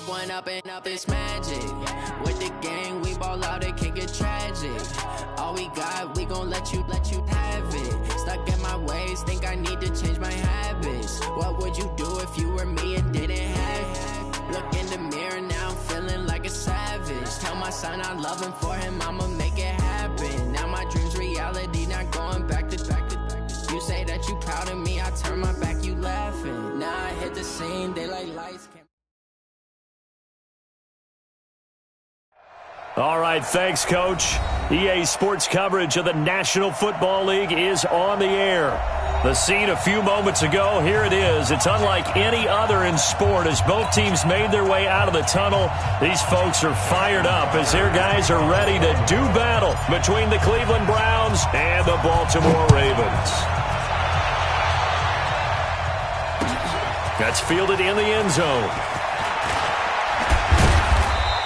one up and up, it's magic. With the gang, we ball out, it can get tragic. All we got, we gon' let you have it. Stuck in my ways, think I need to change my habits. What would you do if you were me and didn't have it? Look in the mirror, now I'm feeling like a savage. Tell my son I love him, for him I'ma make it happen. Now my dream's reality, not going back to. You say that you proud of me, I turn my back, you laughing. Now I hit the scene, they like lights. All right, thanks, Coach. EA Sports coverage of the National Football League is on the air. The scene a few moments ago, here it is. It's unlike any other in sport as both teams made their way out of the tunnel. These folks are fired up as their guys are ready to do battle between the Cleveland Browns and the Baltimore Ravens. That's fielded in the end zone.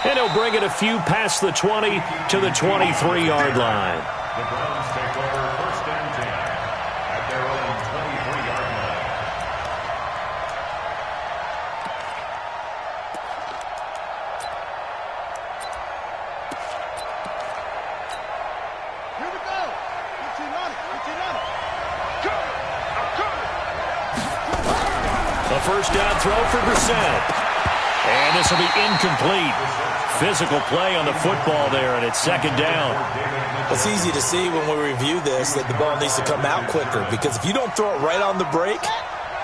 And he'll bring it a few past the 20 to the 23-yard line. The Browns take over 1st and 10 at their own 23-yard line. Here we go. 15 on it. A first down throw for Brissett. And this will be incomplete. Physical play on the football there, and it's 2nd down. It's easy to see when we review this that the ball needs to come out quicker, because if you don't throw it right on the break,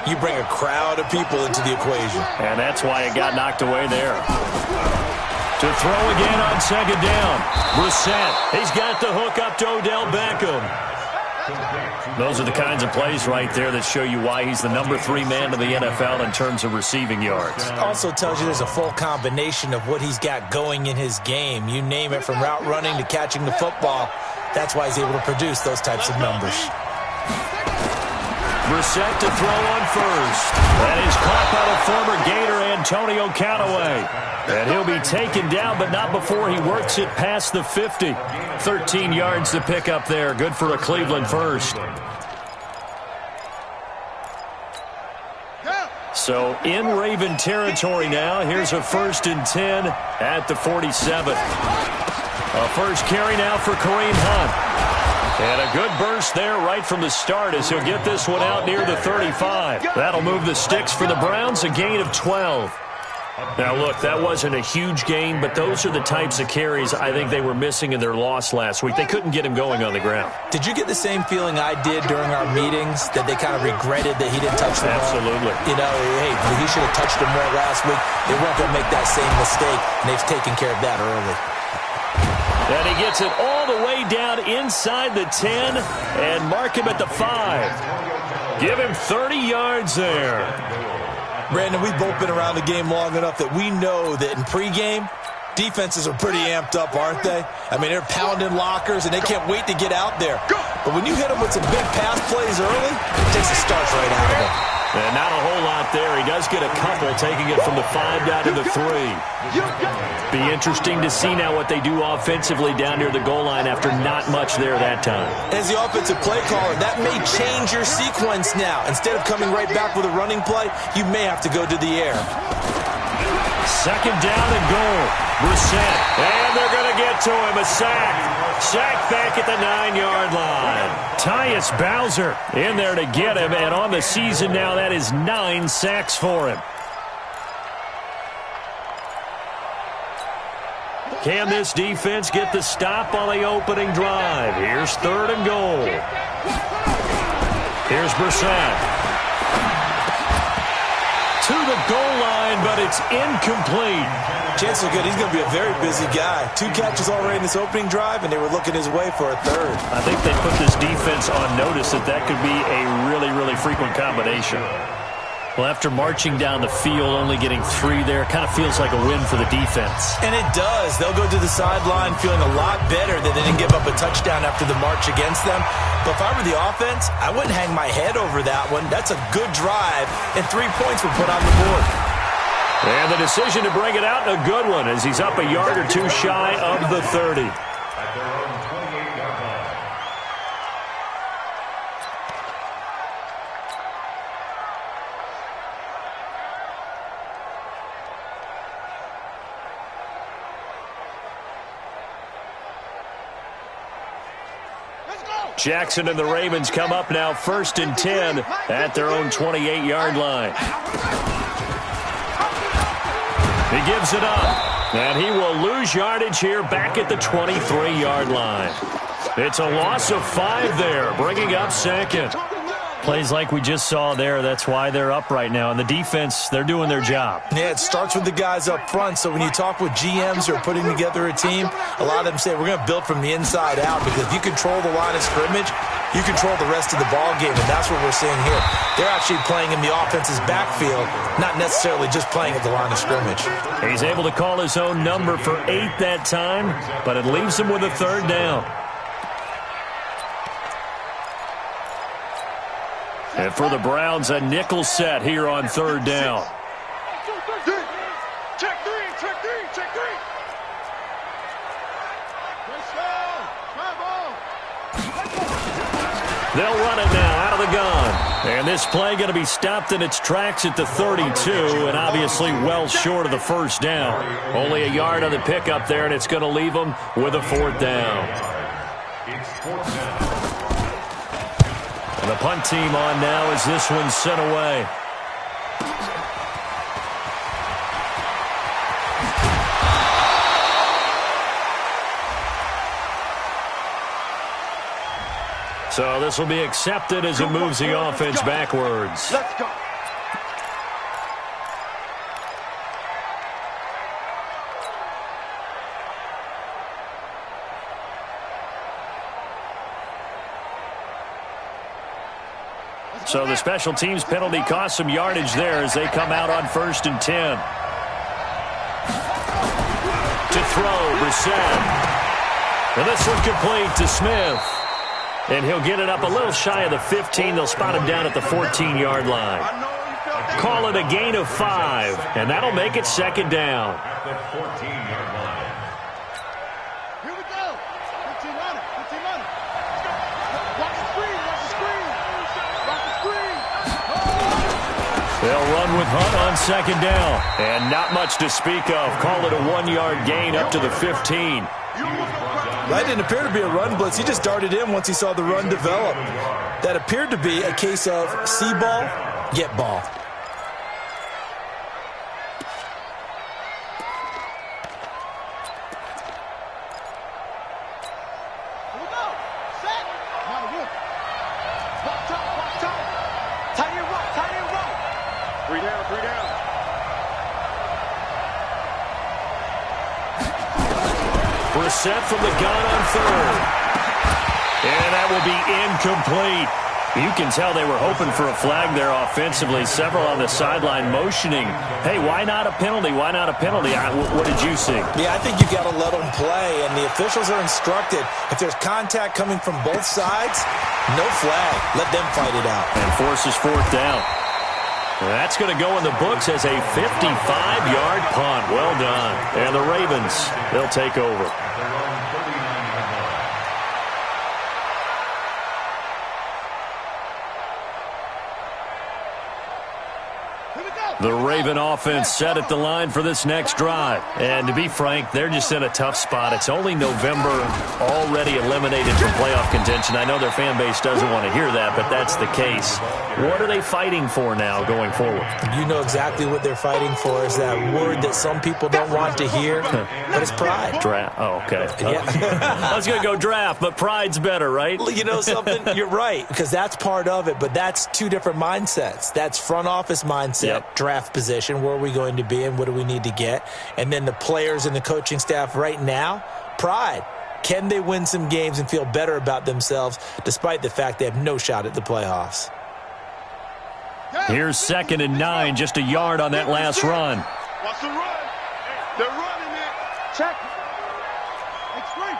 you bring a crowd of people into the equation. And that's why it got knocked away there. To throw again on 2nd down. Brissett, he's got the hook up to Odell Beckham. Those are the kinds of plays right there that show you why he's the number 3 man in the NFL in terms of receiving yards. Also tells you there's a full combination of what he's got going in his game. You name it, from route running to catching the football. That's why he's able to produce those types of numbers. Brissett to throw on first. That is caught by the former Gator Antonio Callaway. And he'll be taken down, but not before he works it past the 50. 13 yards to pick up there. Good for a Cleveland first. So in Raven territory now. Here's a 1st and 10 at the 47. A first carry now for Kareem Hunt. And a good burst there right from the start as he'll get this one out near the 35. That'll move the sticks for the Browns, a gain of 12. Now, look, that wasn't a huge gain, but those are the types of carries I think they were missing in their loss last week. They couldn't get him going on the ground. Did you get the same feeling I did during our meetings, that they kind of regretted that he didn't touch the ball? Absolutely. You know, hey, he should have touched him more last week. They weren't going to make that same mistake, and they've taken care of that early. And he gets it all the way down inside the 10 and mark him at the 5. Give him 30 yards there. Brandon, we've both been around the game long enough that we know that in pregame, defenses are pretty amped up, aren't they? I mean, they're pounding lockers, and they can't wait to get out there. But when you hit them with some big pass plays early, it takes the starch right out of them. And not a whole lot there. He does get a couple, taking it from the 5 down to the 3. Be interesting to see now what they do offensively down near the goal line after not much there that time. As the offensive play caller, that may change your sequence now. Instead of coming right back with a running play, you may have to go to the air. 2nd down and goal. Brissett. And they're going to get to him. A sack. Sack back at the 9-yard line. Tyus Bowser in there to get him. And on the season now, that is 9 sacks for him. Can this defense get the stop on the opening drive? Here's 3rd and goal. Here's Brissett. To the goal line, but it's incomplete. Chances are good. He's going to be a very busy guy. 2 catches already in this opening drive, and they were looking his way for a 3rd. I think they put this defense on notice that could be a really, really frequent combination. Well, after marching down the field, only getting 3 there, kind of feels like a win for the defense. And it does. They'll go to the sideline feeling a lot better that they didn't give up a touchdown after the march against them. But if I were the offense, I wouldn't hang my head over that one. That's a good drive, and 3 points were put on the board. And the decision to bring it out, a good one, as he's up a yard or 2 shy of the 30. At their own 28-yard line. Jackson and the Ravens come up now 1st and 10 at their own 28-yard line. He gives it up, and he will lose yardage here back at the 23-yard line. It's a loss of 5 there, bringing up 2nd. Plays like we just saw there, that's why they're up right now. And the defense, they're doing their job. Yeah, it starts with the guys up front. So when you talk with GMs who are putting together a team, a lot of them say we're going to build from the inside out, because if you control the line of scrimmage, you control the rest of the ball game, and that's what we're seeing here. They're actually playing in the offense's backfield, not necessarily just playing at the line of scrimmage. He's able to call his own number for 8 that time, but it leaves him with a 3rd down. And for the Browns, a nickel set here on 3rd down. Check three. They'll run it now out of the gun. And this play going to be stopped in its tracks at the 32, and obviously well short of the 1st down. Only a yard on the pickup there, and it's going to leave them with a 4th down. It's 4th down. And the punt team on now as this one's sent away. So this will be accepted as it moves the offense backwards. Let's go. So the special teams penalty cost some yardage there as they come out on 1st and 10. To throw, Brissett. And this one complete to Smith. And he'll get it up a little shy of the 15. They'll spot him down at the 14-yard line. Call it a gain of 5, and that'll make it 2nd down. At the 14-yard line. Here we go. 15 on it. Watch the screen. They'll run with Hunt on 2nd down. And not much to speak of. Call it a 1-yard gain up to the 15. That didn't appear to be a run blitz. He just darted in once he saw the run develop. That appeared to be a case of see ball, get ball. Here we go. Set. Now again. Box top. Tight end right. 3 down. Brissett from the gun on 3rd. And that will be incomplete. You can tell they were hoping for a flag there offensively. Several on the sideline motioning, hey, why not a penalty? What did you see? Yeah, I think you got to let them play, and the officials are instructed, if there's contact coming from both sides, no flag. Let them fight it out. And forces 4th down. That's going to go in the books as a 55-yard punt. Well done. And the Ravens, they'll take over. At their own 39-yard line. Here we go. The Raven offense set at the line for this next drive. And to be frank, they're just in a tough spot. It's only November, already eliminated from playoff contention. I know their fan base doesn't want to hear that, but that's the case. What are they fighting for now going forward? You know exactly what they're fighting for, is that word that some people don't want to hear, but it's pride. Draft. Oh, okay. Yeah. I was going to go draft, but pride's better, right? You know something? You're right, because that's part of it, but that's 2 different mindsets. That's front office mindset, draft position, where are we going to be and what do we need to get? And then the players and the coaching staff right now, pride. Can they win some games and feel better about themselves despite the fact they have no shot at the playoffs? Here's 2nd and 9, just a yard on that last run. Watch the run. They're running it. Check. X3.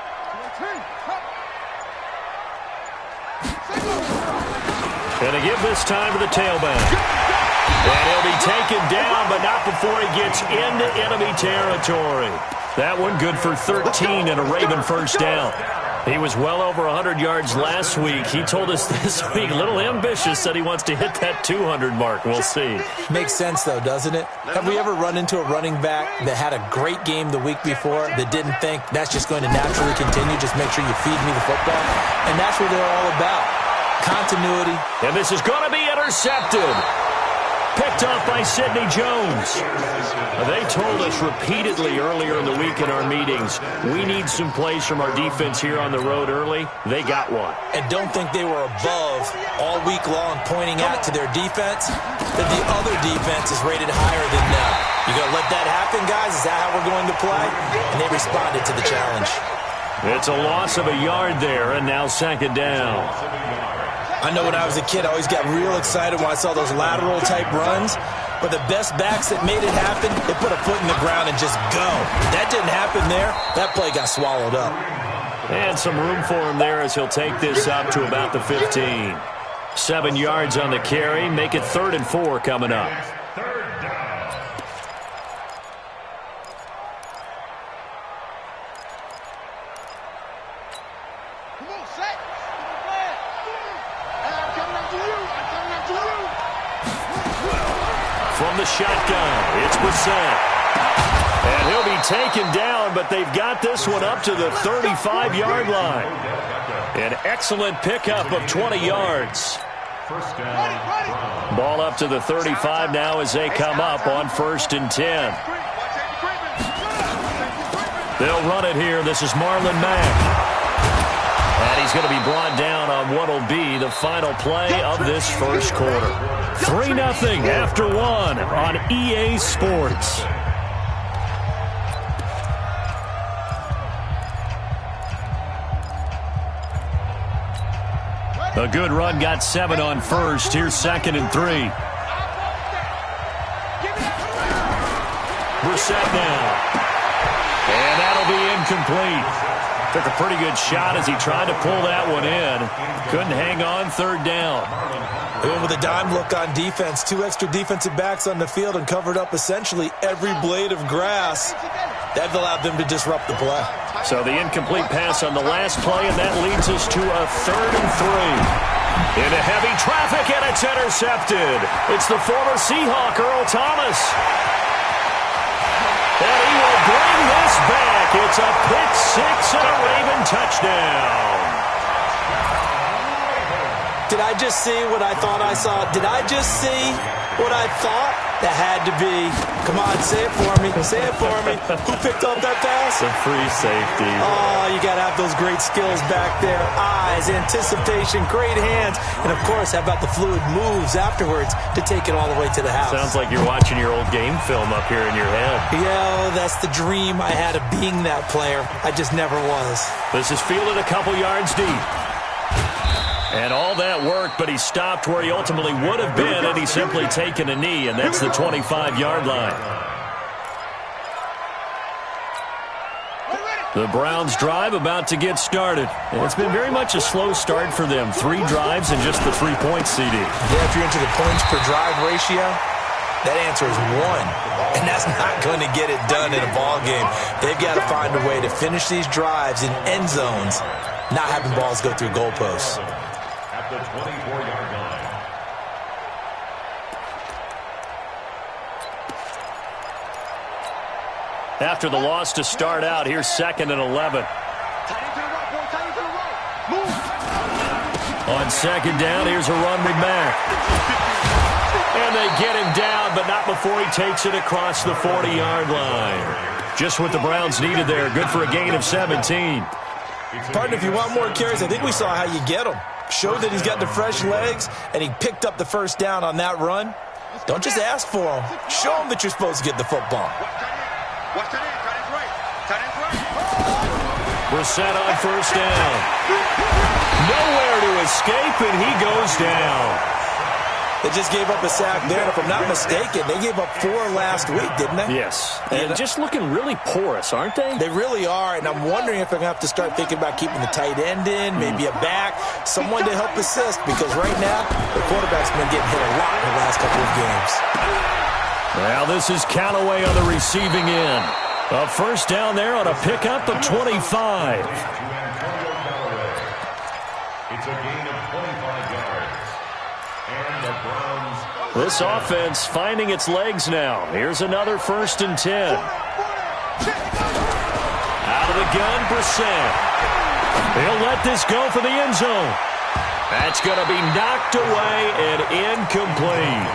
And to give this time to the tailback. And he'll be taken down, but not before he gets into enemy territory. That one good for 13 and a Raven 1st down. He was well over 100 yards last week. He told us this week, a little ambitious, said he wants to hit that 200 mark. We'll see. Makes sense, though, doesn't it? Have we ever run into a running back that had a great game the week before that didn't think that's just going to naturally continue? Just make sure you feed me the football. And that's what they're all about. Continuity. And this is going to be intercepted. Picked off by Sidney Jones. They told us repeatedly earlier in the week in our meetings, we need some plays from our defense here on the road early. They got one. And don't think they were above all week long pointing out to their defense that the other defense is rated higher than them. You going to let that happen, guys? Is that how we're going to play? And they responded to the challenge. It's a loss of a yard there, and now second down. I know when I was a kid, I always got real excited when I saw those lateral-type runs. But the best backs that made it happen, they put a foot in the ground and just go. That didn't happen there. That play got swallowed up. And some room for him there as he'll take this up to about the 15. 7 yards on the carry. Make it 3rd and 4 coming up. From the shotgun, it's Brissett. And he'll be taken down, but they've got this one up to the 35-yard line. An excellent pickup of 20 yards. Ball up to the 35 now as they come up on 1st and 10. They'll run it here. This is Marlon Mack. And he's going to be brought down on what will be the final play of this first quarter. 3-0 after 1 on EA Sports. A good run, got 7 on 1st. Here's 2nd and 3. Brissett now. And that'll be incomplete. Took a pretty good shot as he tried to pull that one in. Couldn't hang on, 3rd down. They went with a dime look on defense. 2 extra defensive backs on the field and covered up essentially every blade of grass. That allowed them to disrupt the play. So the incomplete pass on the last play, and that leads us to a 3rd and 3. Into heavy traffic, and it's intercepted. It's the former Seahawk, Earl Thomas. And he will bring this back. It's a pick 6 and a Raven touchdown. Did I just see what I thought I saw? Did I just see what I thought? That had to be. Come on, say it for me. Say it for me. Who picked up that pass? The free safety. Oh, you got to have those great skills back there. Eyes, anticipation, great hands. And, of course, how about the fluid moves afterwards to take it all the way to the house? Sounds like you're watching your old game film up here in your head. Yeah, that's the dream I had of being that player. I just never was. This is fielded a couple yards deep. And all that worked, but he stopped where he ultimately would have been, and he's simply taken a knee, and that's the 25-yard line. The Browns drive about to get started. And it's been very much a slow start for them. 3 drives and just the 3-point CD. Yeah, if you're into the points per drive ratio, that answer is 1. And that's not going to get it done in a ball game. They've got to find a way to finish these drives in end zones, not having balls go through goalposts. At the 24-yard line. After the loss to start out, here's 2nd and 11. On 2nd down, here's a run with Mack. And they get him down, but not before he takes it across the 40-yard line. Just what the Browns needed there. Good for a gain of 17. Partner, if you want more carries, I think we saw how you get them. Showed that he's got the fresh legs, and he picked up the first down on that run. Don't just ask for him. Show him that you're supposed to get the football. Brissett on 1st down. Nowhere to escape, and he goes down. They just gave up a sack there, and if I'm not mistaken, they gave up 4 last week, didn't they? Yes. And just looking really porous, aren't they? They really are, and I'm wondering if I'm going to have to start thinking about keeping the tight end in, maybe a back, someone to help assist, because right now, the quarterback's been getting hit a lot in the last couple of games. Well, this is Callaway on the receiving end. A 1st down there on a pickup of 25. It's a gain of 25 yards. And the Browns. This offense finding its legs now. Here's another 1st and 10. Out of the gun, Brissett. He'll let this go for the end zone. That's going to be knocked away and incomplete.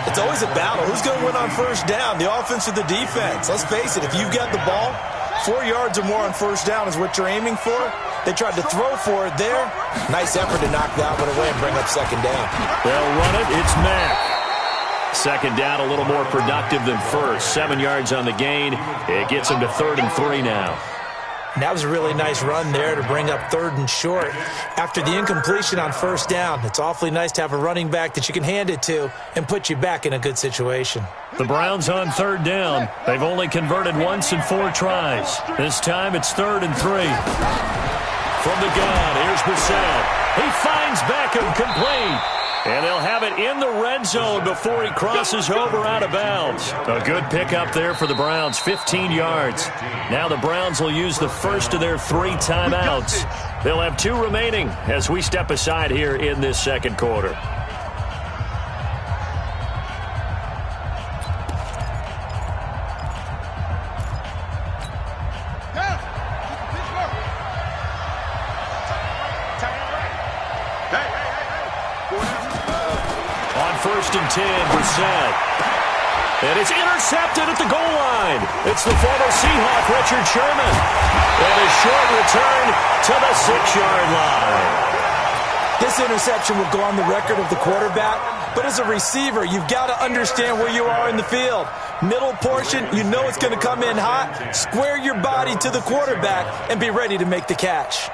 It's always a battle. Who's going to win on 1st down, the offense or the defense? Let's face it, if you've got the ball, 4 yards or more on 1st down is what you're aiming for. They tried to throw for it there. Nice effort to knock that one away and bring up 2nd down. They'll run it. It's Mack. 2nd down, a little more productive than 1st. 7 yards on the gain. It gets him to 3rd and 3 now. And that was a really nice run there to bring up 3rd and short. After the incompletion on 1st down, it's awfully nice to have a running back that you can hand it to and put you back in a good situation. The Browns on 3rd down. They've only converted once in 4 tries. This time it's 3rd and 3. From the gun, here's Brissett. He finds Beckham, complete. And they'll have it in the red zone before he crosses over out of bounds. A good pickup there for the Browns, 15 yards. Now the Browns will use the first of their 3 timeouts. They'll have 2 remaining as we step aside here in this 2nd quarter. On 1st and 10, Brissett. And it's intercepted at the goal line. It's the former Seahawk, Richard Sherman. And a short return to the 6-yard line. This interception will go on the record of the quarterback, but as a receiver, you've got to understand where you are in the field. Middle portion, you know it's going to come in hot. Square your body to the quarterback and be ready to make the catch.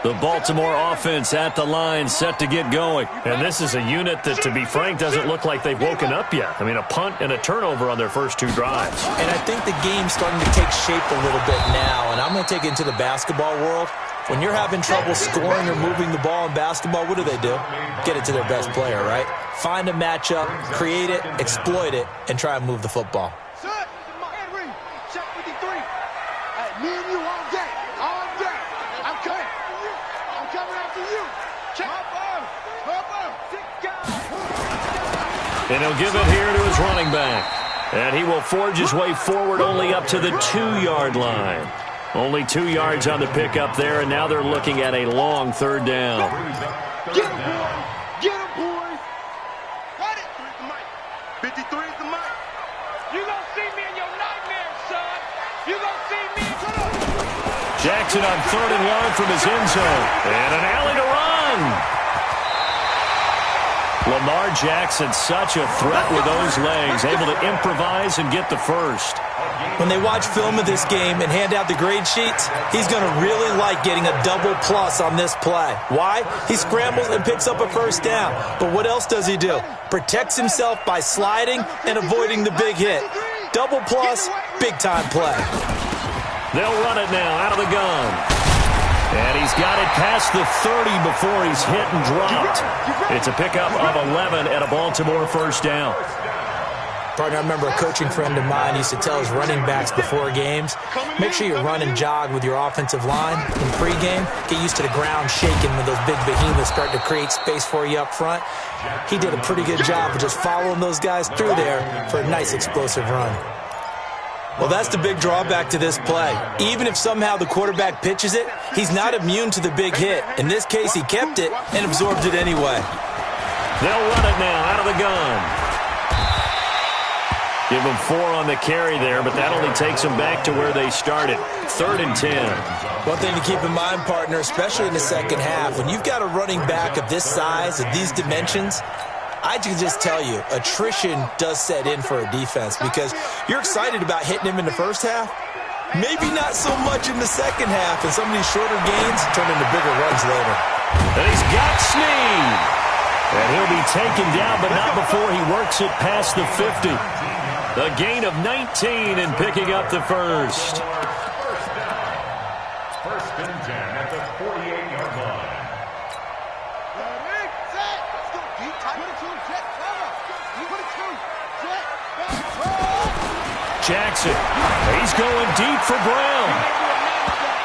The Baltimore offense at the line, set to get going. And this is a unit that, to be frank, doesn't look like they've woken up yet. I mean, a punt and a turnover on their first 2 drives. And I think the game's starting to take shape a little bit now. And I'm going to take it into the basketball world. When you're having trouble scoring or moving the ball in basketball, what do? Get it to their best player, right? Find a matchup, create it, exploit it, and try and move the football. Check 53. Me and you all day. All day. I'm coming. I'm coming after you. Check. And he'll give it here to his running back. And he will forge his way forward only up to the 2-yard line. Only 2 yards on the pickup there, and now they're looking at a long 3rd down. Get him, boys. Get him, boys. Got it. 53 is the mic. You gonna see me in your nightmares, son. You gonna see me. Jackson on 3rd and long from his end zone. And an alley to run. Lamar Jackson, such a threat with those legs, able to improvise and get the first. When they watch film of this game and hand out the grade sheets, he's going to really like getting a double plus on this play. Why? He scrambles and picks up a 1st down. But what else does he do? Protects himself by sliding and avoiding the big hit. Double plus, big-time play. They'll run it now out of the gun. And he's got it past the 30 before he's hit and dropped. It's a pickup of 11 and a Baltimore 1st down. Partner, I remember a coaching friend of mine used to tell his running backs before games, make sure you run and jog with your offensive line in pregame. Get used to the ground shaking when those big behemoths start to create space for you up front. He did a pretty good job of just following those guys through there for a nice explosive run. Well, that's the big drawback to this play. Even if somehow the quarterback pitches it, he's not immune to the big hit. In this case, he kept it and absorbed it anyway. They'll run it now out of the gun. Give them 4 on the carry there, but that only takes them back to where they started. 3rd and 10. One thing to keep in mind, partner, especially in the second half, when you've got a running back of this size, of these dimensions, I can just tell you, attrition does set in for a defense because you're excited about hitting him in the first half. Maybe not so much in the second half, and some of these shorter gains turn into bigger runs later. And he's got Snead. And he'll be taken down, but not before he works it past the 50. A gain of 19 and picking up the first. 1st and 10 at the 48-yard line. Jackson, he's going deep for Brown.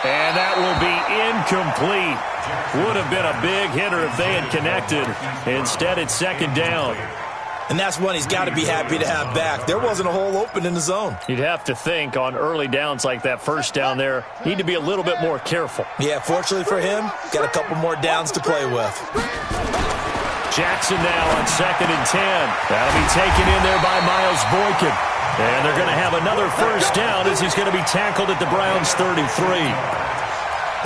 And that will be incomplete. Would have been a big hitter if they had connected. Instead, it's second down. And that's one he's got to be happy to have back. There wasn't a hole open in the zone. You'd have to think on early downs like that first down there, need to be a little bit more careful. Yeah, fortunately for him, got a couple more downs to play with. Jackson now on 2nd and 10. That'll be taken in there by Miles Boykin. And they're going to have another first down as he's going to be tackled at the Browns' 33.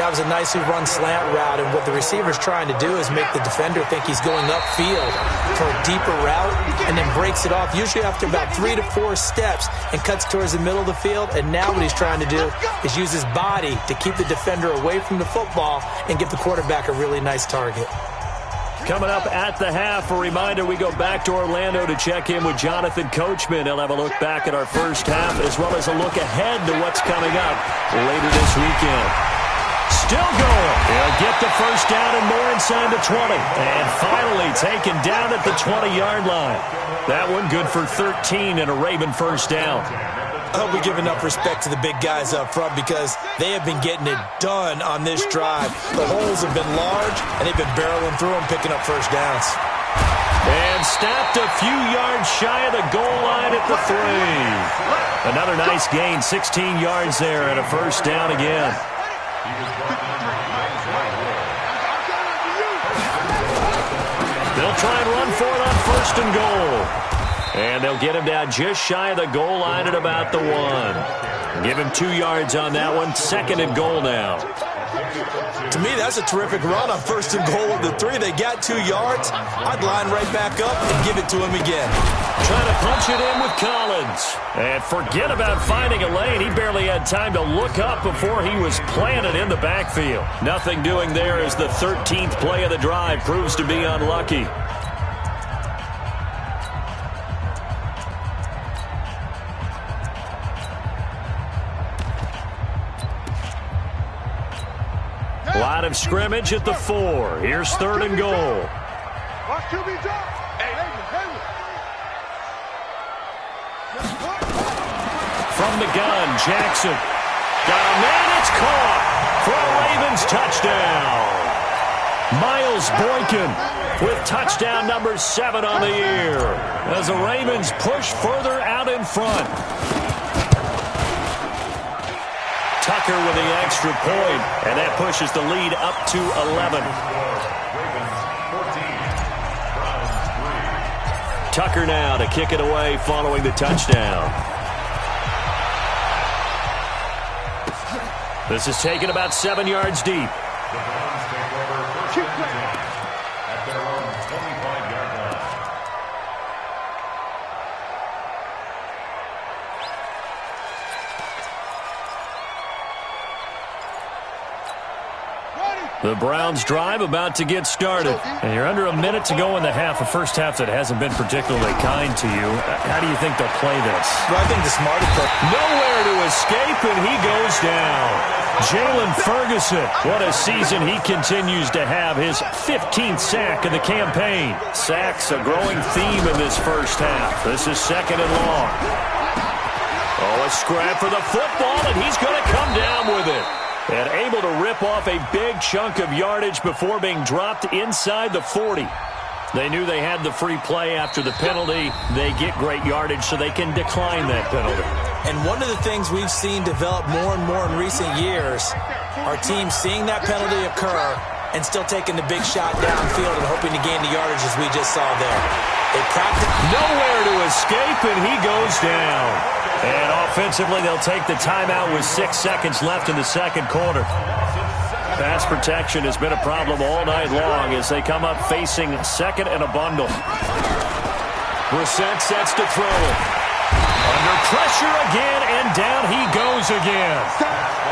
That was a nicely run slant route, and what the receiver's trying to do is make the defender think he's going upfield for a deeper route and then breaks it off, usually after about 3 to 4 steps, and cuts towards the middle of the field. And now what he's trying to do is use his body to keep the defender away from the football and give the quarterback a really nice target. Coming up at the half, a reminder, we go back to Orlando to check in with Jonathan Coachman. He'll have a look back at our first half as well as a look ahead to what's coming up later this weekend. Still going. He'll get the first down and more inside the 20. And finally taken down at the 20-yard line. That one good for 13 and a Raven first down. I hope we give enough respect to the big guys up front because they have been getting it done on this drive. The holes have been large, and they've been barreling through them, picking up first downs. And stopped a few yards shy of the goal line at the 3. Another nice gain, 16 yards there and a first down again. They'll try and run for it on 1st and goal. And they'll get him down just shy of the goal line at about the 1. Give him 2 yards on that one. 2nd and goal now. To me, that's a terrific run on 1st and goal of the 3. They got 2 yards. I'd line right back up and give it to him again. Trying to punch it in with Collins. And forget about finding a lane. He barely had time to look up before he was planted in the backfield. Nothing doing there as the 13th play of the drive proves to be unlucky. Line of scrimmage at the 4. Here's 3rd and goal. From the gun, Jackson. Got a man, it's caught for a Ravens touchdown. Miles Boykin with touchdown number 7 on the year as the Ravens push further out in front. Tucker with the extra point, and that pushes the lead up to 11. Tucker now to kick it away following the touchdown. This is taken about 7 yards deep. The Browns take over first and 10 at their own 25-yard line. The Browns drive about to get started. And you're under a minute to go in the half. A first half that hasn't been particularly kind to you. How do you think they'll play this? Well, I think the smart approach. Nowhere to escape, and he goes down. Jalen Ferguson, what a season he continues to have. His 15th sack of the campaign. Sacks a growing theme in this first half. This is 2nd and long. Oh, a scrap for the football, and he's going to come down with it. And able to rip off a big chunk of yardage before being dropped inside the 40. They knew they had the free play after the penalty. They get great yardage so they can decline that penalty. And one of the things we've seen develop more and more in recent years, our team seeing that penalty occur and still taking the big shot downfield and hoping to gain the yardage as we just saw there. They practice. Nowhere to escape, and he goes down. And offensively, they'll take the timeout with 6 seconds left in the second quarter. Pass protection has been a problem all night long as they come up facing 2nd and a bundle. Brissett sets to throw. Under pressure again, and down he goes again.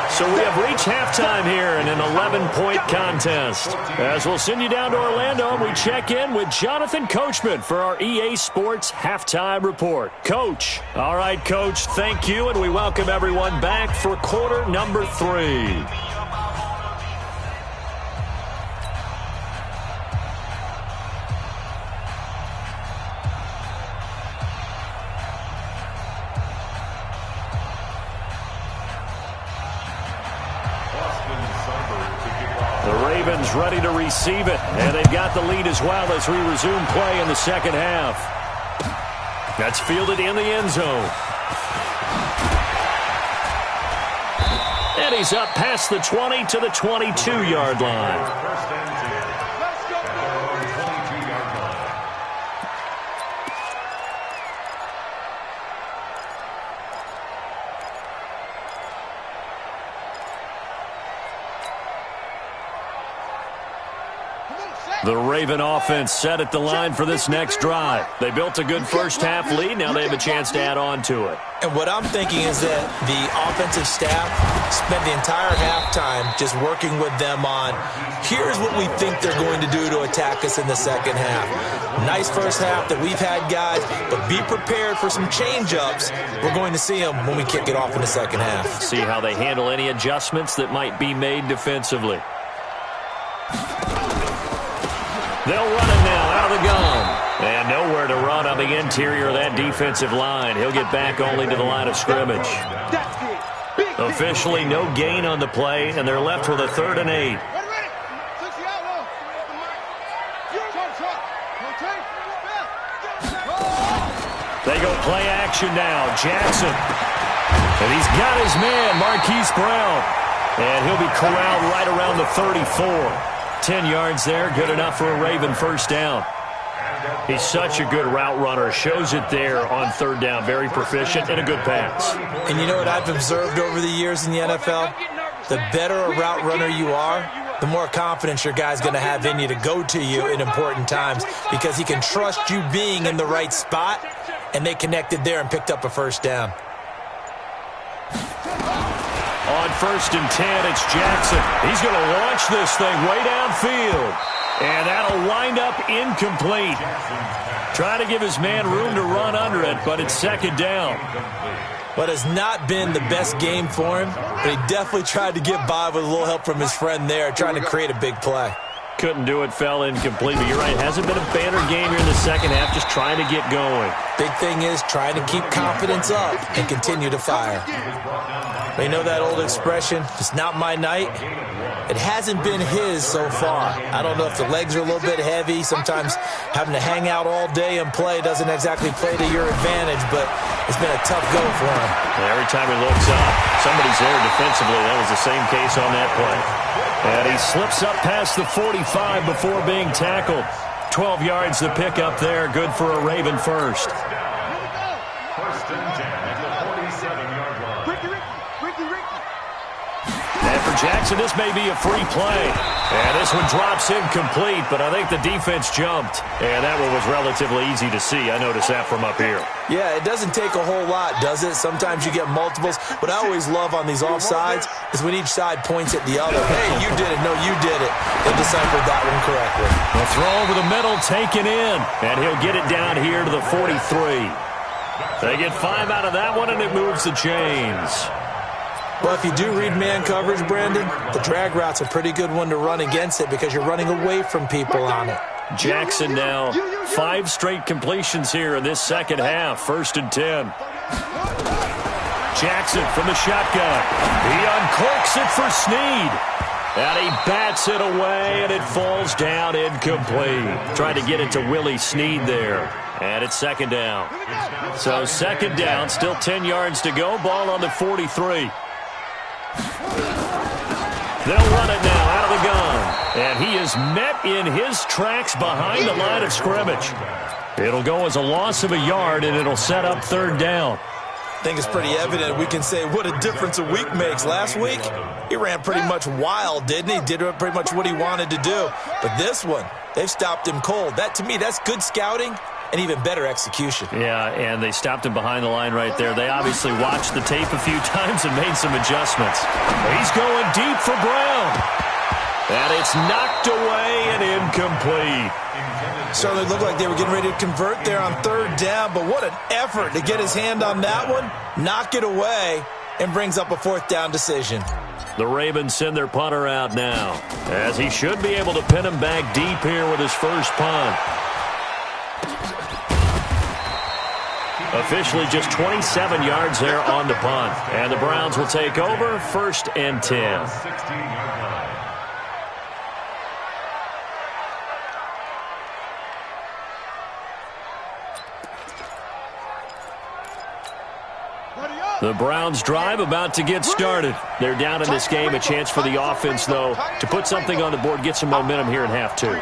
So we have reached halftime here in an 11-point contest. As we'll send you down to Orlando, and we check in with Jonathan Coachman for our EA Sports Halftime Report. Coach. All right, Coach, thank you, and we welcome everyone back for quarter number 3. Ravens ready to receive it. And they've got the lead as well as we resume play in the second half. That's fielded in the end zone. And he's up past the 20 to the 22-yard line. The Raven offense set at the line for this next drive. They built a good first-half lead. Now they have a chance to add on to it. And what I'm thinking is that the offensive staff spent the entire halftime just working with them on, here's what we think they're going to do to attack us in the second half. Nice first half that we've had, guys, but be prepared for some change-ups. We're going to see them when we kick it off in the second half. See how they handle any adjustments that might be made defensively. They'll run it now out of the gun. And nowhere to run on the interior of that defensive line. He'll get back only to the line of scrimmage. Officially no gain on the play, and they're left with a 3rd and 8. They go play action now. Jackson. And he's got his man, Marquise Brown. And he'll be corralled right around the 34. 10 yards there, good enough for a Raven first down. He's such a good route runner. Shows it there on 3rd down. Very proficient and a good pass. And you know what I've observed over the years in the NFL? The better a route runner you are, the more confidence your guy's going to have in you to go to you in important times because he can trust you being in the right spot, and they connected there and picked up a first down. On 1st and 10, it's Jackson. He's going to launch this thing way downfield. And that'll wind up incomplete. Trying to give his man room to run under it, but it's 2nd down. What has not been the best game for him, but he definitely tried to get by with a little help from his friend there, trying to create a big play. Couldn't do it, fell incomplete. But you're right, hasn't been a banner game here in the second half, just trying to get going. Big thing is trying to keep confidence up and continue to fire. You know that old expression, it's not my night? It hasn't been his so far. I don't know if the legs are a little bit heavy. Sometimes having to hang out all day and play doesn't exactly play to your advantage, but it's been a tough go for him. And every time he looks up, somebody's there defensively. That was the same case on that play. And he slips up past the 45 before being tackled. 12 yards to pick up there. Good for a Raven first. 1st and 10 at the 47-yard line. And for Jackson, this may be a free play. And this one drops incomplete, but I think the defense jumped. And that one was relatively easy to see. I noticed that from up here. Yeah, it doesn't take a whole lot, does it? Sometimes you get multiples. What I always love on these offsides is when each side points at the other. Hey, you did it. No, you did it. They deciphered that one correctly. The throw over the middle, taken in. And he'll get it down here to the 43. They get 5 out of that one, and it moves the chains. Well, if you do read man coverage, Brandon, the drag route's a pretty good one to run against it because you're running away from people on it. Jackson now 5 straight completions here in this second half. 1st and 10. Jackson from the shotgun. He uncorks it for Snead. And he bats it away, and it falls down incomplete. Trying to get it to Willie Snead there. And it's 2nd down. So 2nd down, still 10 yards to go. Ball on the 43. They'll run it now out of the gun. And he is met in his tracks behind the line of scrimmage. It'll go as a loss of a yard, and it'll set up 3rd down. I think it's pretty evident. We can say what a difference a week makes. Last week, he ran pretty much wild, didn't he? Did pretty much what he wanted to do. But this one, they've stopped him cold. That, to me, that's good scouting and even better execution. Yeah, and they stopped him behind the line right there. They obviously watched the tape a few times and made some adjustments. He's going deep for Brown. And it's knocked away and incomplete. Certainly looked like they were getting ready to convert there on 3rd down, but what an effort to get his hand on that one, knock it away, and brings up a 4th down decision. The Ravens send their punter out now, as he should be able to pin him back deep here with his first punt. Officially just 27 yards there on the punt. And the Browns will take over 1st and 10. The Browns drive about to get started. They're down in this game. A chance for the offense, though, to put something on the board, get some momentum here in half two.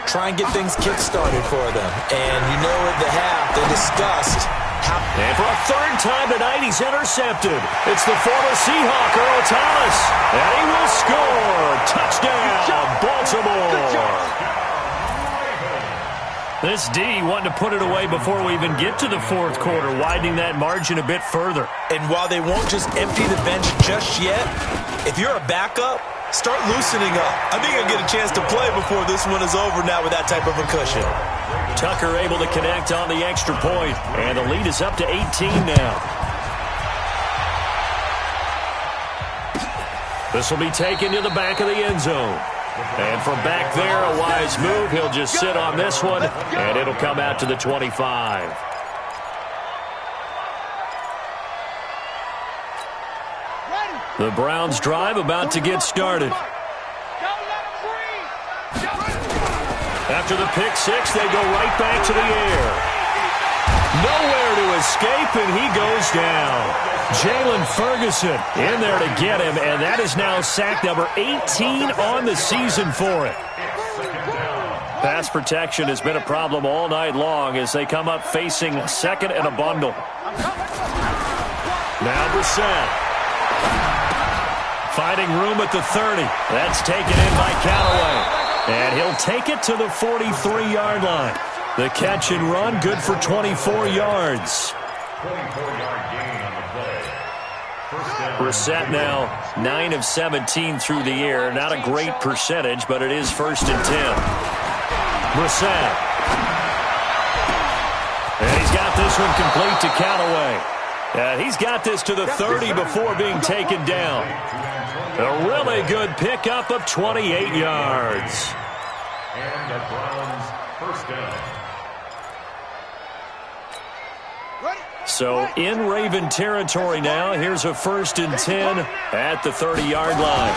Try and get things kick-started for them. And you know at the half, they discussed how... And for a third time tonight, he's intercepted. It's the former Seahawk, Earl Thomas. And he will score. Touchdown, Baltimore. This D wanting to put it away before we even get to the fourth quarter, widening that margin a bit further. And while they won't just empty the bench just yet, if you're a backup, start loosening up. I think you'll get a chance to play before this one is over now with that type of a cushion. Tucker able to connect on the extra point, and the lead is up to 18 now. This will be taken to the back of the end zone. And from back there, a wise move. He'll just sit on this one, and it'll come out to the 25. The Browns drive about to get started. After the pick six, they go right back to the air. Nowhere to escape, and he goes down. Jalen Ferguson in there to get him, and that is now sack number 18 on the season for it. Pass protection has been a problem all night long as they come up facing second and a bundle. Now Brissett. Finding room at the 30. That's taken in by Callaway. And he'll take it to the 43-yard line. The catch and run, good for 24 yards. 24-yard gain on the play. Brissett now 9 of 17 through the air. Not a great percentage, but it is 1st and 10. Brissett. And he's got this one complete to Callaway. And he's got this to the 30 before being taken down. A really good pickup of 28 yards. And the Browns first down. So in Raven territory now. Here's a 1st and 10 at the 30-yard line.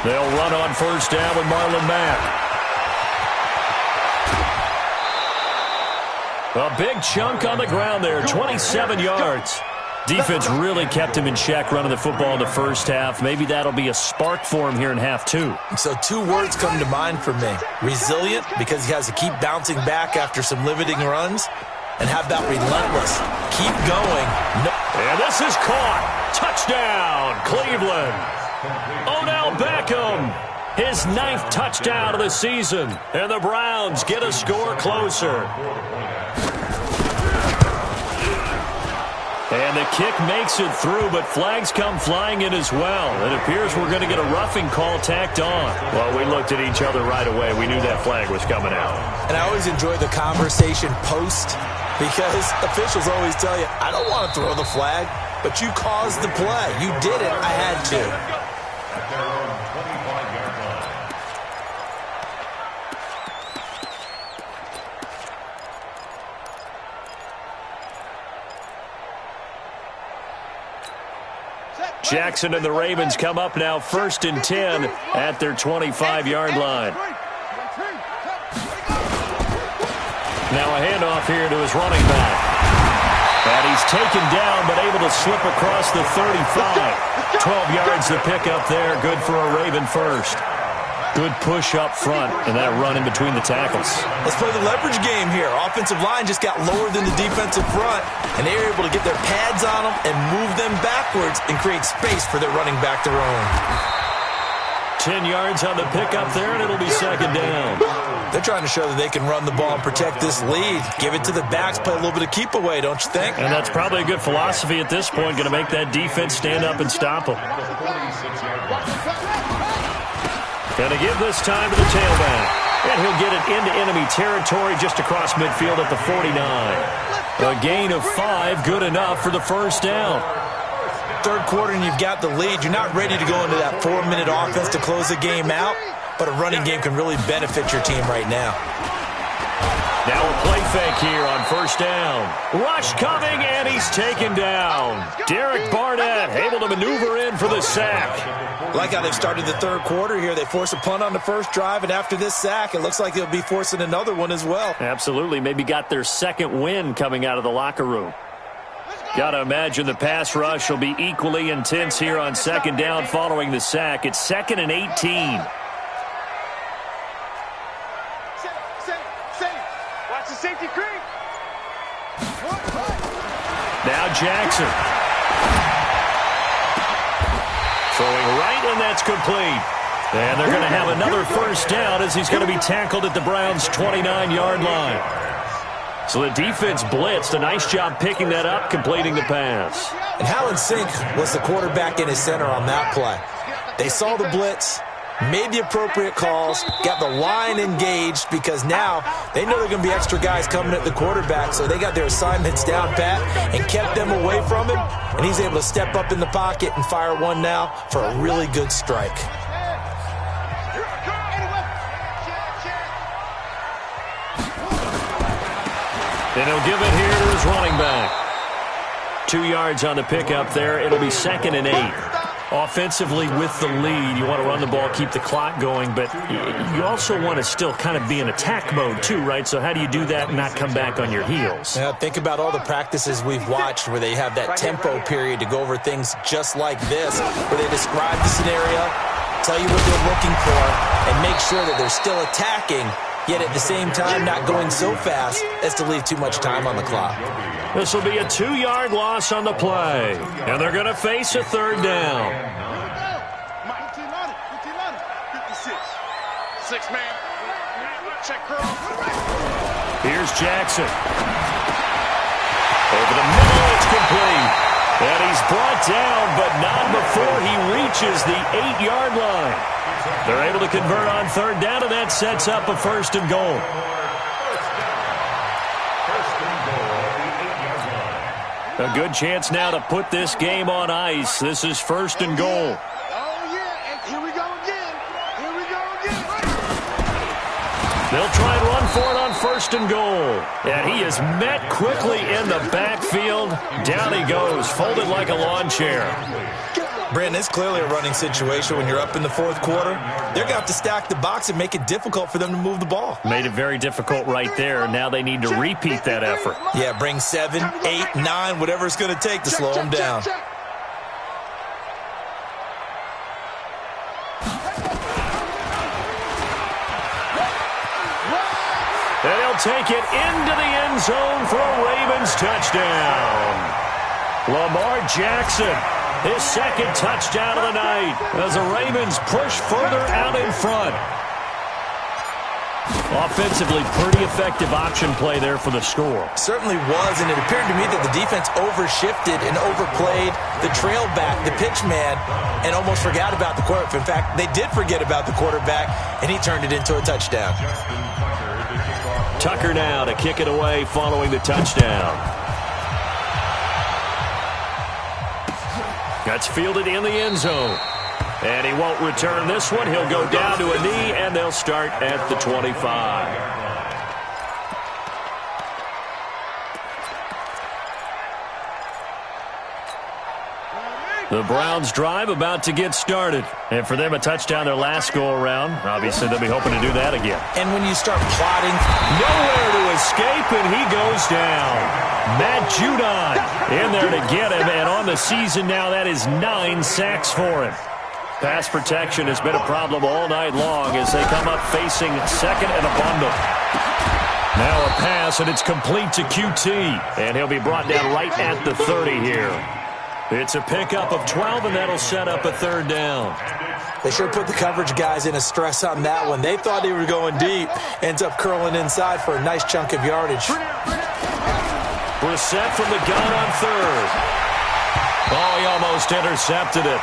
They'll run on first down with Marlon Mack. A big chunk on the ground there, 27 yards. Defense really kept him in check running the football in the first half. Maybe that'll be a spark for him here in half two. So 2 words come to mind for me. Resilient, because he has to keep bouncing back after some limiting runs. And how about relentless? Keep going. No. And this is caught. Touchdown, Cleveland. Odell Beckham, his 9th touchdown of the season. And the Browns get a score closer. And the kick makes it through, but flags come flying in as well. It appears we're going to get a roughing call tacked on. Well, we looked at each other right away. We knew that flag was coming out. And I always enjoy the conversation post, because officials always tell you, I don't want to throw the flag, but you caused the play. You did it. I had to. At their own 25-yard line. Jackson and the Ravens come up now 1st and 10 at their 25-yard line. Now a handoff here to his running back. And he's taken down but able to slip across the 35. 12 yards to pick up there. Good for a Raven first. Good push up front and that run in between the tackles. Let's play the leverage game here. Offensive line just got lower than the defensive front, and they were able to get their pads on them and move them backwards and create space for their running back to roam. 10 yards on the pickup there, and it'll be 2nd down. They're trying to show that they can run the ball and protect this lead. Give it to the backs, play a little bit of keep away, don't you think? And that's probably a good philosophy at this point, going to make that defense stand up and stop them. Going to give this time to the tailback. And he'll get it into enemy territory just across midfield at the 49. A gain of 5, good enough for the 1st down. Third quarter and you've got the lead. You're not ready to go into that 4-minute offense to close the game out, but a running game can really benefit your team right now. Now a play fake here on 1st down. Rush coming, and he's taken down. Derek Barnett able to maneuver in for the sack. Like how they've started the third quarter here. They force a punt on the first drive, and after this sack, it looks like they'll be forcing another one as well. Absolutely. Maybe got their 2nd win coming out of the locker room. Got to imagine the pass rush will be equally intense here on second down following the sack. It's 2nd and 18. Watch the safety creep. Now Jackson. Throwing right, and that's complete. And they're going to have another first down as he's going to be tackled at the Browns' 29-yard line. So the defense blitzed. A nice job picking that up, completing the pass. And how in sync was the quarterback in his center on that play? They saw the blitz, made the appropriate calls, got the line engaged because now they know there are going to be extra guys coming at the quarterback, so they got their assignments down pat and kept them away from him, and he's able to step up in the pocket and fire one now for a really good strike. And he'll give it here to his running back. 2 yards on the pickup there. It'll be 2nd and 8. Offensively with the lead, you want to run the ball, keep the clock going, but you also want to still kind of be in attack mode too, right? So how do you do that and not come back on your heels? Now, think about all the practices we've watched where they have that tempo period to go over things just like this, where they describe the scenario, tell you what they're looking for, and make sure that they're still attacking, yet at the same time not going so fast as to leave too much time on the clock. This will be a 2-yard loss on the play, and they're going to face a 3rd down. 6 man. Check curl. Here's Jackson. Over the middle, it's complete. And he's brought down, but not before he reaches the 8-yard line. They're able to convert on 3rd down, and that sets up a 1st and goal. A good chance now to put this game on ice. This is 1st and goal. Oh, yeah, and here we go again. Here we go again. They'll try and run for it on 1st and goal. And he is met quickly in the backfield. Down he goes, folded like a lawn chair. Brandon, it's clearly a running situation when you're up in the 4th quarter. They're going to have to stack the box and make it difficult for them to move the ball. Made it very difficult right there. Now they need to repeat that effort. Yeah, bring 7, 8, 9, whatever it's going to take to slow them down. And he'll take it into the end zone for a Ravens touchdown. Lamar Jackson. His 2nd touchdown of the night as the Ravens push further out in front. Offensively, pretty effective option play there for the score. Certainly was, and it appeared to me that the defense overshifted and overplayed the trail back, the pitch man, and almost forgot about the quarterback. In fact, they did forget about the quarterback, and he turned it into a touchdown. Tucker now to kick it away following the touchdown. That's fielded in the end zone. And he won't return this one. He'll go down to a knee, and they'll start at the 25. The Browns drive about to get started. And for them, a touchdown their last go-around. Obviously, they'll be hoping to do that again. And when you start plotting, nowhere to escape, and he goes down. Matt Judon in there to get him, and on the season now, that is 9 sacks for him. Pass protection has been a problem all night long as they come up facing 2nd and a bundle. Now a pass, and it's complete to QT, and he'll be brought down right at the 30 here. It's a pickup of 12, and that'll set up a 3rd down. They sure put the coverage guys in a stress on that one. They thought they were going deep. Ends up curling inside for a nice chunk of yardage. Brissett from the gun on 3rd. Oh, he almost intercepted it.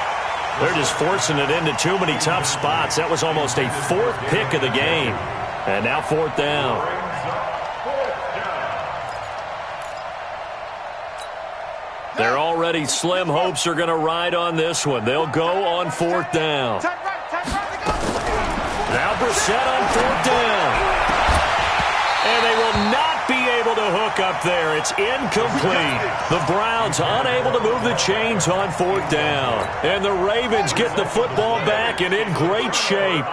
They're just forcing it into too many tough spots. That was almost a 4th pick of the game. And now 4th down. They're already slim hopes are going to ride on this one. They'll go on 4th down. Now Brissett on 4th down. And they will not be able to hook up there. It's incomplete. The Browns unable to move the chains on 4th down. And the Ravens get the football back and in great shape.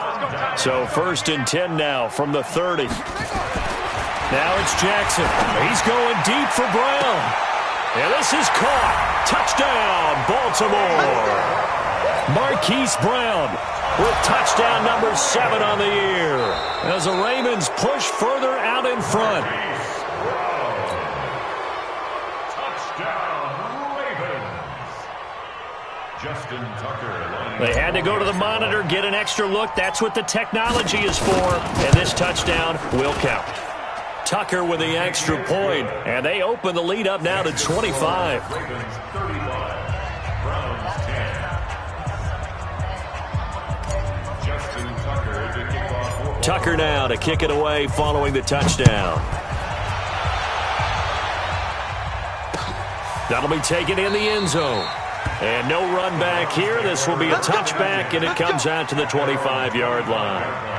So 1st and 10 now from the 30. Now it's Jackson. He's going deep for Brown. And this is caught. Touchdown, Baltimore. Marquise Brown with touchdown number 7 on the year as the Ravens push further out in front. Touchdown, Ravens. Justin Tucker. They had to go to the monitor, get an extra look. That's what the technology is for. And this touchdown will count. Tucker with the extra point, and they open the lead up now to 25. Ravens 35, Browns 10. Justin Tucker to kick off. Tucker now to kick it away following the touchdown. That'll be taken in the end zone. And no run back here. This will be a touchback, and it comes out to the 25-yard line.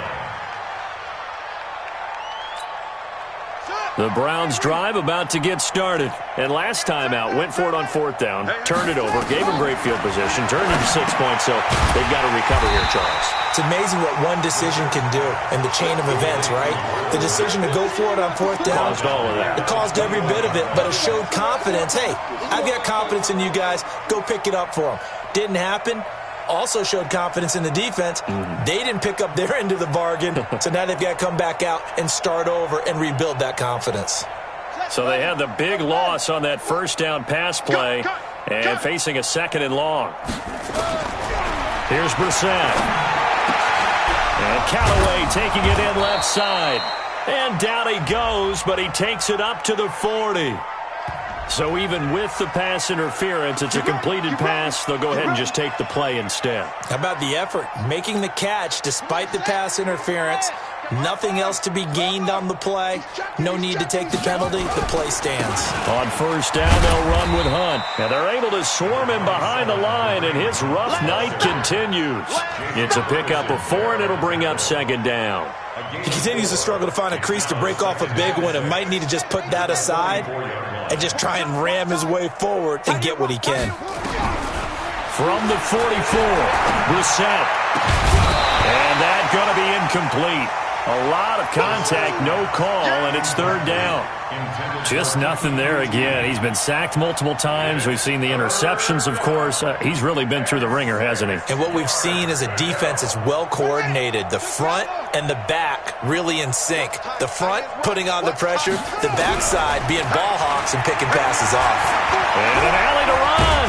The Browns drive about to get started. And last time out, went for it on 4th down, turned it over, gave them great field position, turned it to 6 points, so they've got to recover here, Charles. It's amazing what one decision can do in the chain of events, right? The decision to go for it on 4th down. Caused all of that. It caused every bit of it, but it showed confidence. Hey, I've got confidence in you guys. Go pick it up for them. Didn't happen. Also showed confidence in the defense. They didn't pick up their end of the bargain, so now they've got to come back out and start over and rebuild that confidence. So they had the big loss on that first down pass play and facing a 2nd and long. Here's Brissett. And Callaway taking it in left side. And down he goes, but he takes it up to the 40. So even with the pass interference, it's a completed pass. They'll go ahead and just take the play instead. How about the effort? Making the catch despite the pass interference. Nothing else to be gained on the play. No need to take the penalty. The play stands. On 1st down, they'll run with Hunt. And they're able to swarm him behind the line, and his rough night continues. It's a pickup of 4, and it'll bring up 2nd down. He continues to struggle to find a crease to break off a big one and might need to just put that aside and just try and ram his way forward and get what he can. From the 44, Brissett. And that's going to be incomplete. A lot of contact, no call, and it's 3rd down. Just nothing there again. He's been sacked multiple times. We've seen the interceptions, of course. He's really been through the ringer, hasn't he? And what we've seen is a defense that's well coordinated. The front and the back really in sync. The front putting on the pressure, the backside being ball hawks and picking passes off. And an alley to run.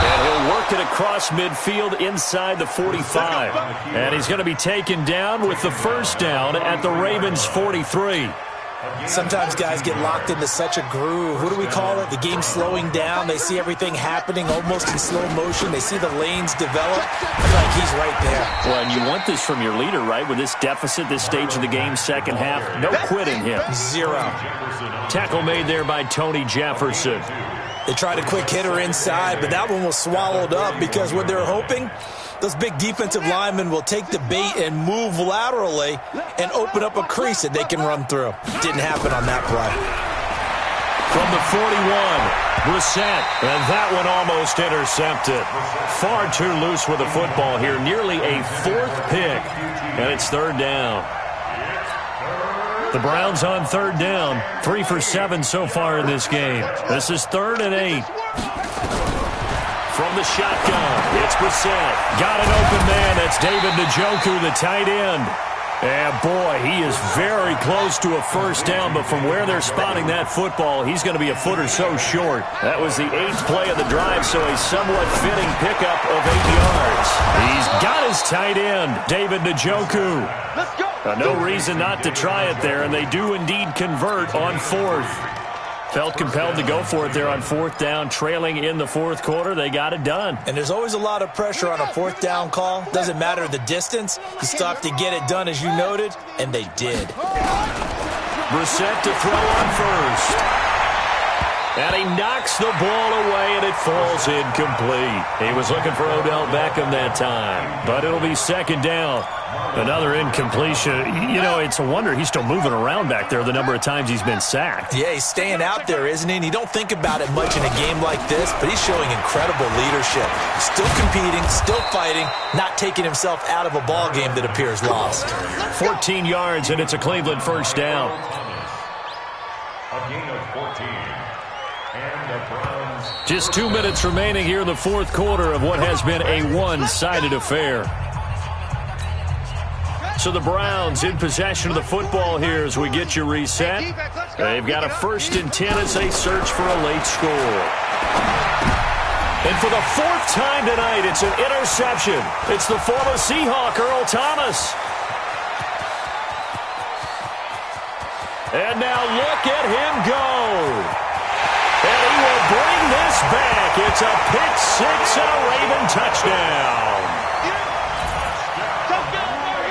And he'll work it across midfield inside the 45. And he's going to be taken down with the 1st down at the Ravens' 43. Sometimes guys get locked into such a groove. What do we call it? The game slowing down. They see everything happening almost in slow motion. They see the lanes develop. I feel like he's right there. Well, and you want this from your leader, right? With this deficit, this stage of the game, 2nd half, no quitting him. 0. Tackle made there by Tony Jefferson. They tried a quick hitter inside, but that one was swallowed up because what they're hoping, those big defensive linemen will take the bait and move laterally and open up a crease that they can run through. Didn't happen on that play. From the 41, Brissett, and that one almost intercepted. Far too loose with the football here, nearly a 4th pick, and it's 3rd down. The Browns on 3rd down, 3 for 7 so far in this game. This is 3rd and 8. From the shotgun, it's Brissett. Got an open man. That's David Njoku, the tight end. And, boy, he is very close to a 1st down, but from where they're spotting that football, he's going to be a foot or so short. That was the 8th play of the drive, so a somewhat fitting pickup of 8 yards. He's got his tight end, David Njoku. Let's go. No reason not to try it there, and they do indeed convert on 4th. Felt compelled to go for it there on 4th down, trailing in the 4th quarter. They got it done. And there's always a lot of pressure on a 4th down call. Doesn't matter the distance. You still have to get it done, as you noted, and they did. Brissett to throw on 1st. And he knocks the ball away, and it falls incomplete. He was looking for Odell Beckham that time, but it'll be 2nd down. Another incompletion. You know, it's a wonder he's still moving around back there the number of times he's been sacked. Yeah, he's staying out there, isn't he? And you don't think about it much in a game like this, but he's showing incredible leadership. Still competing, still fighting, not taking himself out of a ball game that appears lost. 14 yards, and it's a Cleveland 1st down. A gain of 14. And the Browns. Just 2 minutes remaining here in the fourth quarter of what has been a one-sided affair. So the Browns in possession of the football here as we get you reset. They've got a 1st and 10 as they search for a late score. And for the 4th time tonight, it's an interception. It's the former Seahawk, Earl Thomas. And now look at him go. And he will bring this back. It's a pick six and a Raven touchdown.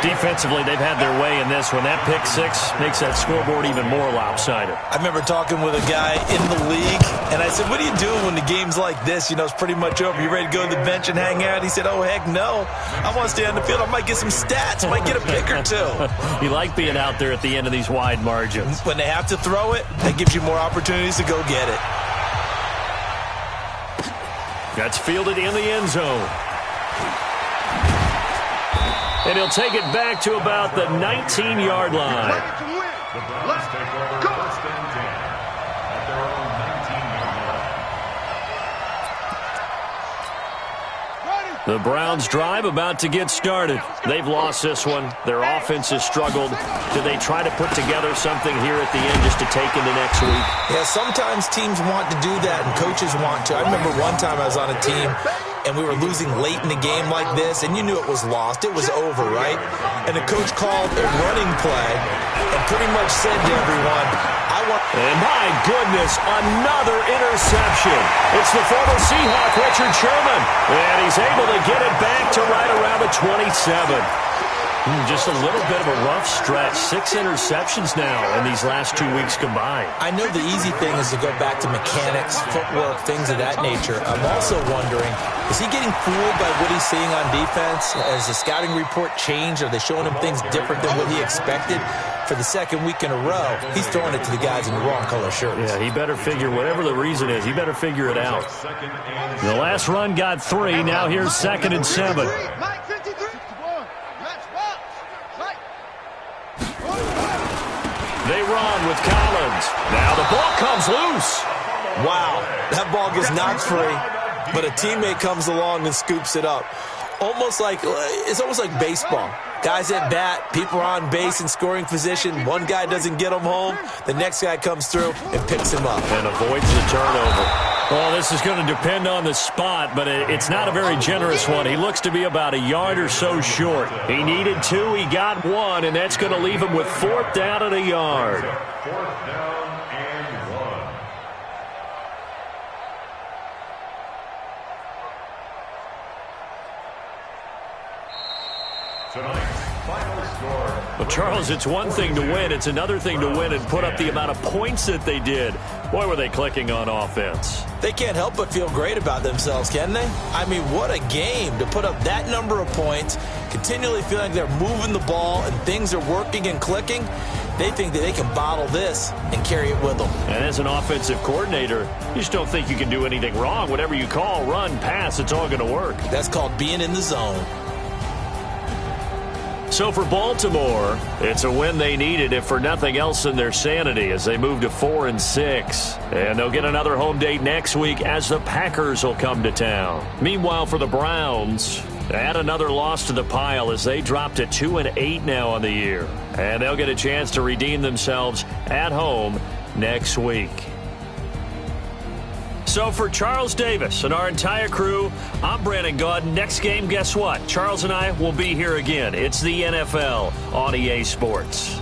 Defensively, they've had their way in this one. That pick six makes that scoreboard even more lopsided. I remember talking with a guy in the league, and I said, what are you doing when the game's like this? You know, it's pretty much over. You ready to go to the bench and hang out? He said, oh, heck no. I want to stay on the field. I might get some stats. I might get a pick or two. You like being out there at the end of these wide margins. When they have to throw it, that gives you more opportunities to go get it. That's fielded in the end zone. And he'll take it back to about the 19-yard line. The Browns take over 1st and 10 at their own 19-yard line. The Browns drive about to get started. They've lost this one. Their offense has struggled. Do they try to put together something here at the end just to take into next week? Yeah, sometimes teams want to do that and coaches want to. I remember one time I was on a team and we were losing late in the game like this, and you knew it was lost. It was over, right? And the coach called a running play and pretty much said to everyone, and my goodness, another interception. It's the former Seahawk, Richard Sherman. And he's able to get it back to right around the 27. Just a little bit of a rough stretch. 6 interceptions now in these last 2 weeks combined. I know the easy thing is to go back to mechanics, footwork, things of that nature. I'm also wondering, is he getting fooled by what he's seeing on defense? Has the scouting report changed? Are they showing him things different than what he expected? For the second week in a row, he's throwing it to the guys in the wrong color shirts. Yeah, he better figure, whatever the reason is, he better figure it out. The last run got 3. Now here's 2nd and 7. They run with Collins. Now the ball comes loose. Wow, that ball gets knocked free, but a teammate comes along and scoops it up. It's almost like baseball. Guys at bat, people are on base in scoring position. One guy doesn't get him home. The next guy comes through and picks him up. And avoids the turnover. Well, this is going to depend on the spot, but it's not a very generous one. He looks to be about a yard or so short. He needed 2, he got 1, and that's going to leave him with 4th down and a yard. 4th down and 1. Tonight's final score. Well, Charles, it's one thing to win. It's another thing to win and put up the amount of points that they did. Boy, were they clicking on offense. They can't help but feel great about themselves, can they? I mean, what a game to put up that number of points, continually feeling like they're moving the ball and things are working and clicking. They think that they can bottle this and carry it with them. And as an offensive coordinator, you just don't think you can do anything wrong. Whatever you call, run, pass, it's all going to work. That's called being in the zone. So for Baltimore, it's a win they needed, if for nothing else than their sanity, as they move to 4-6. And they'll get another home date next week as the Packers will come to town. Meanwhile, for the Browns, add another loss to the pile as they drop to 2-8 now on the year. And they'll get a chance to redeem themselves at home next week. So for Charles Davis and our entire crew, I'm Brandon Gaudin. Next game, guess what? Charles and I will be here again. It's the NFL on EA Sports.